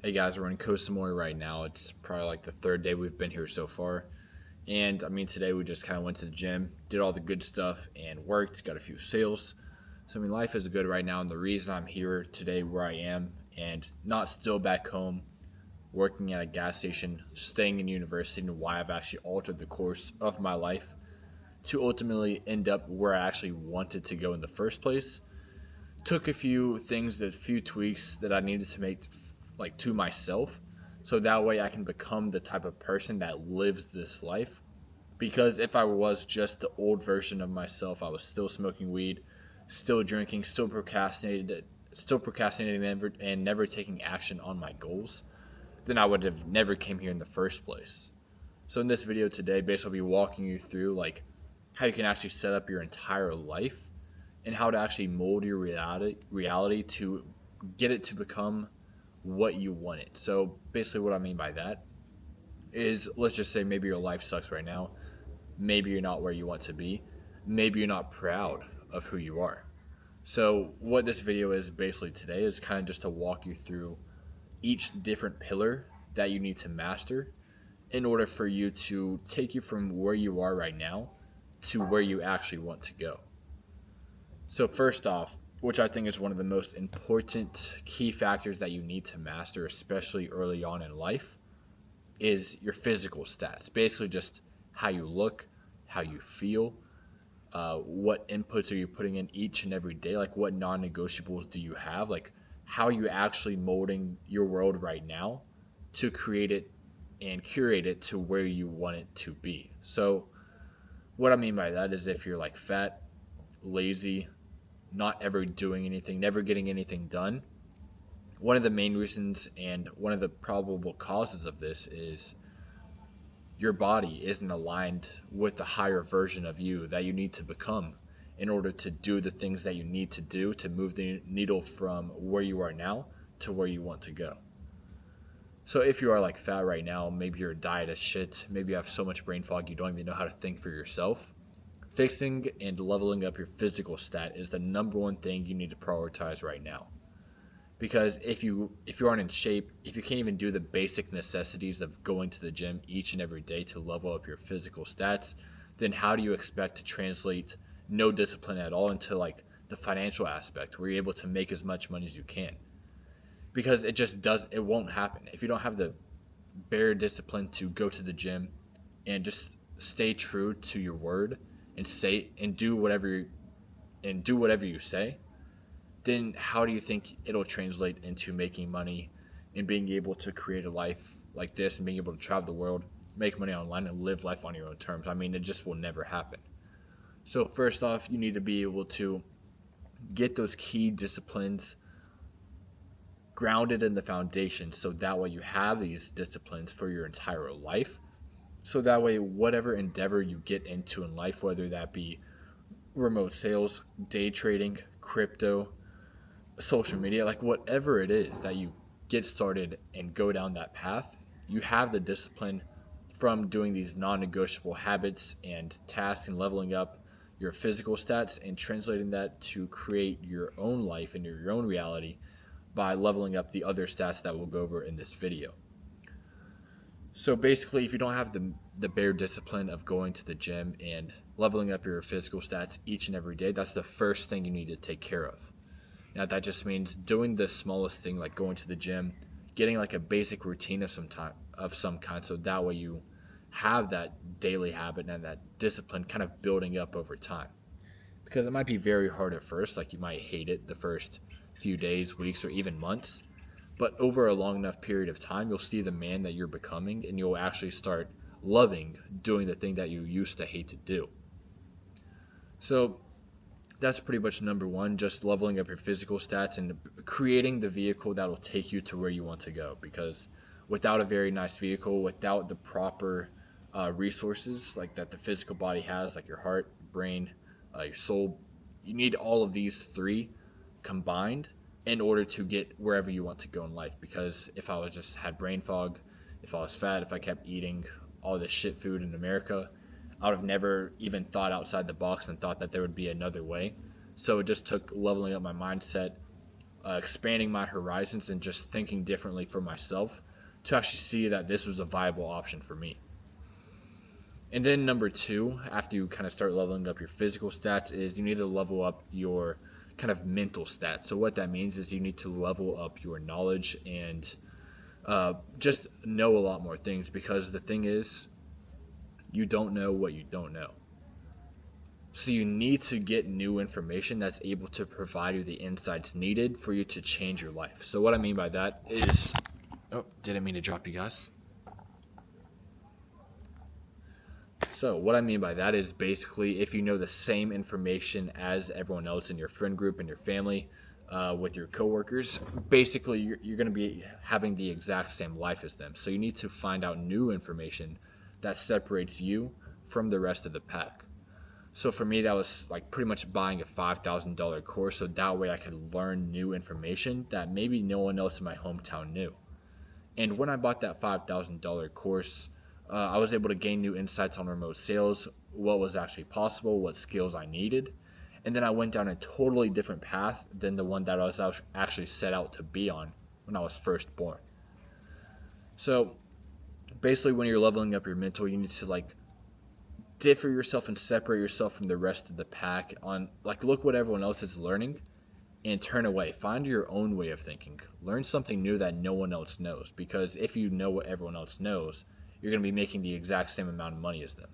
Hey guys, we're in Koh Samui right now. It's probably like the third day we've been here so far. And I mean, today we just kind of went to the gym, did all the good stuff, and worked, got a few sales. So, I mean, life is good right now. And the reason I'm here today where I am and not still back home working at a gas station, staying in university, and why I've actually altered the course of my life to ultimately end up where I actually wanted to go in the first place. Took a few things, a few tweaks that I needed to make like to myself so that way I can become the type of person that lives this life. Because if I was just the old version of myself, I was still smoking weed, still drinking, still procrastinating and never taking action on my goals, then I would have never came here in the first place. So in this video today, basically I'll be walking you through like how you can actually set up your entire life and how to actually mold your reality to get it to become what you want it. So basically what I mean by that is, let's just say maybe your life sucks right now. Maybe you're not where you want to be. Maybe you're not proud of who you are. So what this video is basically today is kind of just to walk you through each different pillar that you need to master in order for you to take you from where you are right now to where you actually want to go. So first off, which I think is one of the most important key factors that you need to master, especially early on in life, is your physical stats. Basically just how you look, how you feel, what inputs are you putting in each and every day, like what non-negotiables do you have, like how are you actually molding your world right now to create it and curate it to where you want it to be. So what I mean by that is if you're like fat, lazy, not ever doing anything, never getting anything done, one of the main reasons and one of the probable causes of this is your body isn't aligned with the higher version of you that you need to become in order to do the things that you need to do to move the needle from where you are now to where you want to go. So if you are like fat right now, maybe your diet is shit, maybe you have so much brain fog you don't even know how to think for yourself, fixing and leveling up your physical stat is the number one thing you need to prioritize right now. Because if you aren't in shape, if you can't even do the basic necessities of going to the gym each and every day to level up your physical stats, then how do you expect to translate no discipline at all into like the financial aspect where you're able to make as much money as you can? Because it won't happen if you don't have the bare discipline to go to the gym and just stay true to your word and say and do whatever you say. Then how do you think it'll translate into making money and being able to create a life like this and being able to travel the world, make money online, and live life on your own terms? I mean, it just will never happen. So first off, you need to be able to get those key disciplines grounded in the foundation so that way you have these disciplines for your entire life. So that way, whatever endeavor you get into in life, whether that be remote sales, day trading, crypto, social media, like whatever it is that you get started and go down that path, you have the discipline from doing these non-negotiable habits and tasks and leveling up your physical stats and translating that to create your own life and your own reality by leveling up the other stats that we'll go over in this video. So basically, if you don't have the bare discipline of going to the gym and leveling up your physical stats each and every day, that's the first thing you need to take care of. Now that just means doing the smallest thing like going to the gym, getting like a basic routine of some kind, so that way you have that daily habit and that discipline kind of building up over time. Because it might be very hard at first, like you might hate it the first few days, weeks, or even months. But over a long enough period of time, you'll see the man that you're becoming and you'll actually start loving doing the thing that you used to hate to do. So that's pretty much number one, just leveling up your physical stats and creating the vehicle that will take you to where you want to go. Because without a very nice vehicle, without the proper resources like that the physical body has, like your heart, brain, your soul, you need all of these three combined in order to get wherever you want to go in life. Because if I was just had brain fog, if I was fat, if I kept eating all this shit food in America, I would have never even thought outside the box and thought that there would be another way. So it just took leveling up my mindset, expanding my horizons and just thinking differently for myself to actually see that this was a viable option for me. And then number two, after you kind of start leveling up your physical stats, is you need to level up your kind of mental stats. So what that means is you need to level up your knowledge and just know a lot more things, because the thing is, you don't know what you don't know. So you need to get new information that's able to provide you the insights needed for you to change your life. So what I mean by that is, didn't mean to drop you guys. So what I mean by that is basically, if you know the same information as everyone else in your friend group and your family, with your coworkers, basically you're going to be having the exact same life as them. So you need to find out new information that separates you from the rest of the pack. So for me, that was like pretty much buying a $5,000 course, so that way I could learn new information that maybe no one else in my hometown knew. And when I bought that $5,000 course, I was able to gain new insights on remote sales, what was actually possible, what skills I needed. And then I went down a totally different path than the one that I was actually set out to be on when I was first born. So basically, when you're leveling up your mental, you need to like differ yourself and separate yourself from the rest of the pack on like, look what everyone else is learning and turn away. Find your own way of thinking. Learn something new that no one else knows, because if you know what everyone else knows, you're going to be making the exact same amount of money as them.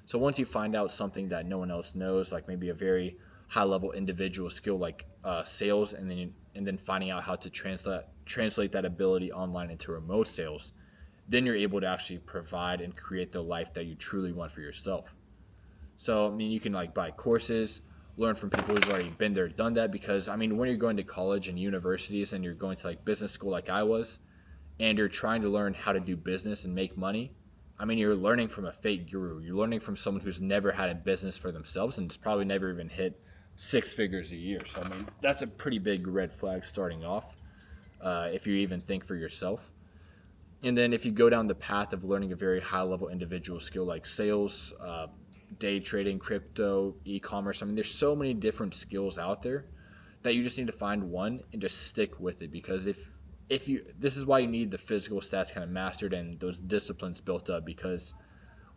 So once you find out something that no one else knows, like maybe a very high level individual skill like sales, and then finding out how to translate that ability online into remote sales, then you're able to actually provide and create the life that you truly want for yourself. So I mean, you can like buy courses, learn from people who've already been there, done that, because I mean, when you're going to college and universities and you're going to like business school like I was, and you're trying to learn how to do business and make money, I mean, you're learning from a fake guru. You're learning from someone who's never had a business for themselves and it's probably never even hit six figures a year. So, I mean, that's a pretty big red flag starting off, if you even think for yourself. And then if you go down the path of learning a very high level individual skill like sales, day trading, crypto, e-commerce, I mean, there's so many different skills out there that you just need to find one and just stick with it. Because this is why you need the physical stats kind of mastered and those disciplines built up, because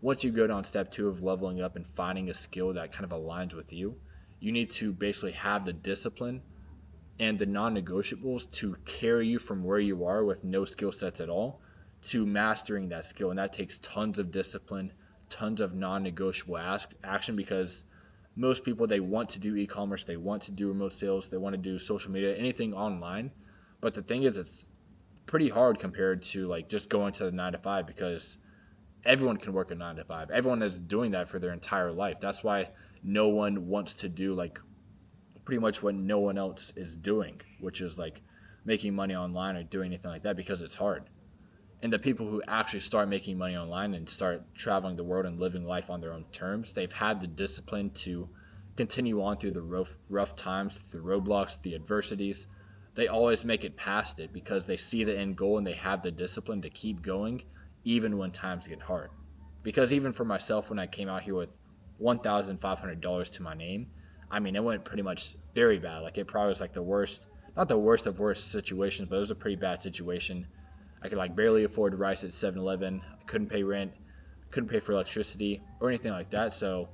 once you go down step two of leveling up and finding a skill that kind of aligns with you, you need to basically have the discipline and the non-negotiables to carry you from where you are with no skill sets at all to mastering that skill. And that takes tons of discipline, tons of non-negotiable action, because most people, they want to do e-commerce, they want to do remote sales, they want to do social media, anything online. But the thing is, it's pretty hard compared to like just going to the 9 to 5, because everyone can work a 9 to 5. Everyone is doing that for their entire life. That's why no one wants to do like pretty much what no one else is doing, which is like making money online or doing anything like that, because it's hard. And the people who actually start making money online and start traveling the world and living life on their own terms, they've had the discipline to continue on through the rough times, the roadblocks, the adversities. They always make it past it because they see the end goal and they have the discipline to keep going even when times get hard. Because even for myself, when I came out here with $1,500 to my name, I mean, it went pretty much very bad. Like, it probably was like the worst, not the worst of worst situations, but it was a pretty bad situation. I could like barely afford rice at 7-Eleven. I couldn't pay rent, couldn't pay for electricity or anything like that. So,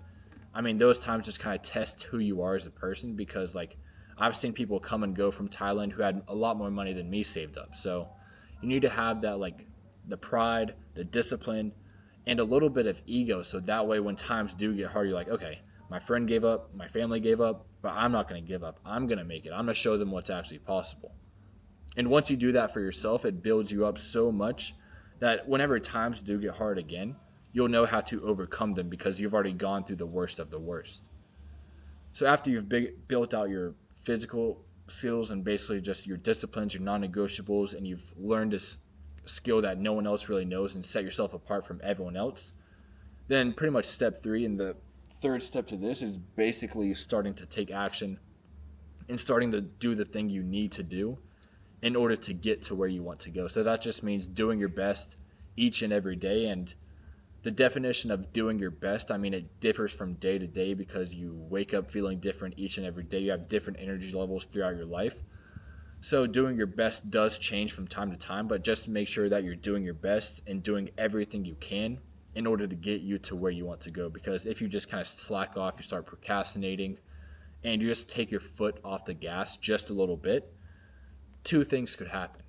I mean, those times just kind of test who you are as a person, because like I've seen people come and go from Thailand who had a lot more money than me saved up. So you need to have that, like the pride, the discipline, and a little bit of ego. So that way when times do get hard, you're like, okay, my friend gave up, my family gave up, but I'm not going to give up. I'm going to make it. I'm going to show them what's actually possible. And once you do that for yourself, it builds you up so much that whenever times do get hard again, you'll know how to overcome them, because you've already gone through the worst of the worst. So after you've built out your physical skills and basically just your disciplines, your non-negotiables, and you've learned this skill that no one else really knows and set yourself apart from everyone else, then pretty much step three, and the third step to this, is basically starting to take action and starting to do the thing you need to do in order to get to where you want to go. So that just means doing your best each and every day. And the definition of doing your best, I mean, it differs from day to day, because you wake up feeling different each and every day. You have different energy levels throughout your life. So doing your best does change from time to time, but just make sure that you're doing your best and doing everything you can in order to get you to where you want to go. Because if you just kind of slack off, you start procrastinating, and you just take your foot off the gas just a little bit, two things could happen.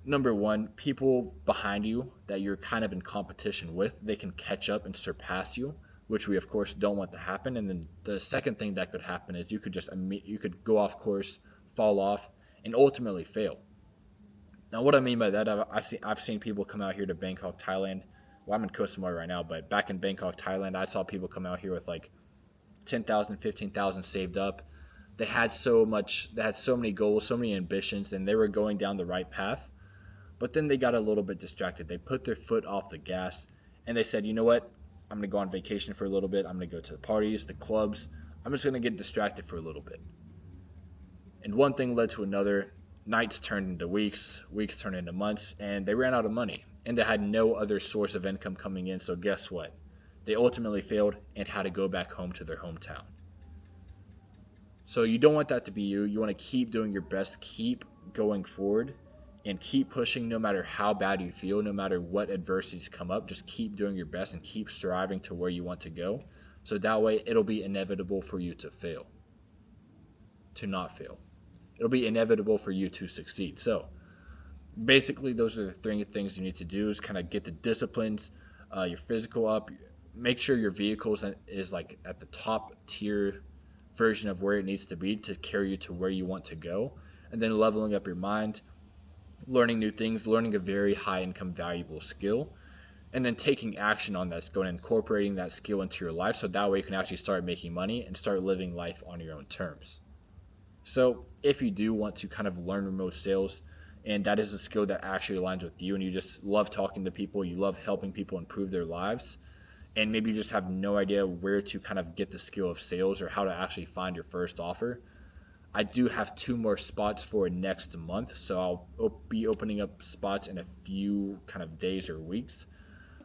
Number one, people behind you that you're kind of in competition with, they can catch up and surpass you, which we of course don't want to happen. And then the second thing that could happen is you could go off course, fall off, and ultimately fail. Now, what I mean by that, I've seen people come out here to Bangkok, Thailand. Well, I'm in Koh Samui right now, but back in Bangkok, Thailand, I saw people come out here with like 10,000, 15,000 saved up. They had so many goals, so many ambitions, and they were going down the right path. But then they got a little bit distracted. They put their foot off the gas and they said, you know what? I'm going to go on vacation for a little bit. I'm going to go to the parties, the clubs. I'm just going to get distracted for a little bit. And one thing led to another. Nights turned into weeks, weeks turned into months, and they ran out of money. And they had no other source of income coming in. So guess what? They ultimately failed and had to go back home to their hometown. So you don't want that to be you. You want to keep doing your best, keep going forward, and keep pushing no matter how bad you feel, no matter what adversities come up. Just keep doing your best and keep striving to where you want to go. So that way it'll be inevitable for you to fail, to not fail. It'll be inevitable for you to succeed. So basically those are the three things you need to do: is kind of get the disciplines, your physical up, make sure your vehicle is like at the top tier version of where it needs to be to carry you to where you want to go, and then leveling up your mind, learning new things, learning a very high income valuable skill, and then taking action on that skill and incorporating that skill into your life, so that way you can actually start making money and start living life on your own terms. So if you do want to kind of learn remote sales, and that is a skill that actually aligns with you, and you just love talking to people, you love helping people improve their lives, and maybe you just have no idea where to kind of get the skill of sales or how to actually find your first offer, I do have 2 more spots for next month. So I'll be opening up spots in a few kind of days or weeks.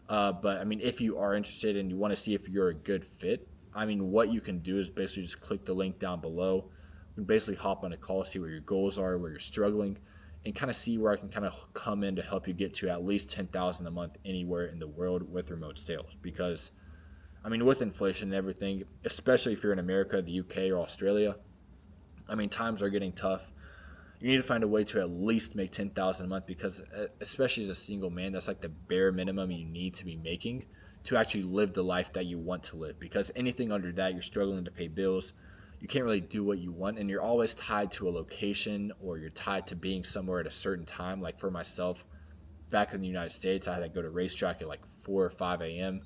But I mean, if you are interested and you want to see if you're a good fit, I mean, what you can do is basically just click the link down below. You can basically hop on a call, see where your goals are, where you're struggling, and kind of see where I can kind of come in to help you get to at least 10,000 a month anywhere in the world with remote sales. Because I mean, with inflation and everything, especially if you're in America, the UK, or Australia, I mean, times are getting tough. You need to find a way to at least make 10,000 a month, because especially as a single man, that's like the bare minimum you need to be making to actually live the life that you want to live. Because anything under that, you're struggling to pay bills. You can't really do what you want, and you're always tied to a location, or you're tied to being somewhere at a certain time. Like for myself, back in the United States, I had to go to racetrack at like 4 or 5 a.m.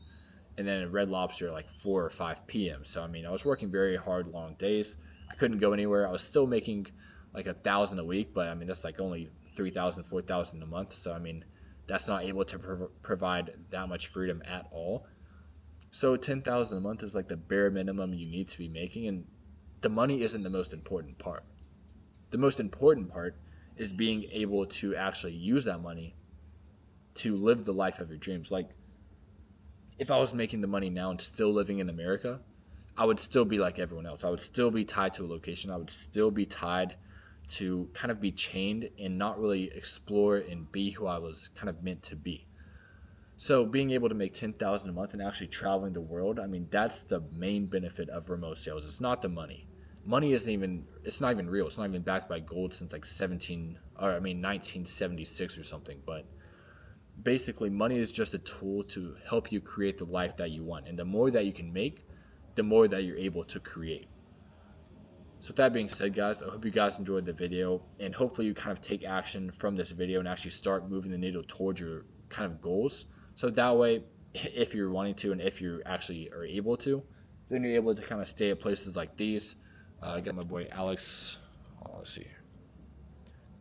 and then at Red Lobster at like 4 or 5 p.m. So I mean, I was working very hard, long days. I couldn't go anywhere. I was still making like $1,000 a week, but I mean, that's like only 3,000, 4,000 a month. So I mean, that's not able to provide that much freedom at all. So 10,000 a month is like the bare minimum you need to be making, and the money isn't the most important part. The most important part is being able to actually use that money to live the life of your dreams. Like, if I was making the money now and still living in America, I would still be like everyone else. I would still be tied to a location. I would still be tied to kind of be chained and not really explore and be who I was kind of meant to be. So being able to make 10,000 a month and actually traveling the world, I mean, that's the main benefit of remote sales. It's not the money. Money it's not even real. It's not even backed by gold since like 1976 or something. But basically, money is just a tool to help you create the life that you want. And the more that you can make, the more that you're able to create. So with that being said, guys, I hope you guys enjoyed the video, and hopefully you kind of take action from this video and actually start moving the needle towards your kind of goals. So that way, if you're wanting to, and if you actually are able to, then you're able to kind of stay at places like these. I got my boy Alex. Oh, let's see.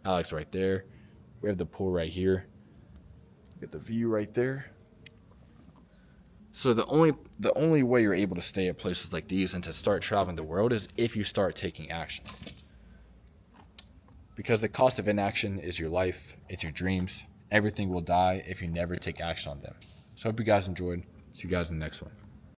Alex right there. We have the pool right here. Get the view right there. So the only way you're able to stay at places like these and to start traveling the world is if you start taking action. Because the cost of inaction is your life, it's your dreams. Everything will die if you never take action on them. So I hope you guys enjoyed. See you guys in the next one.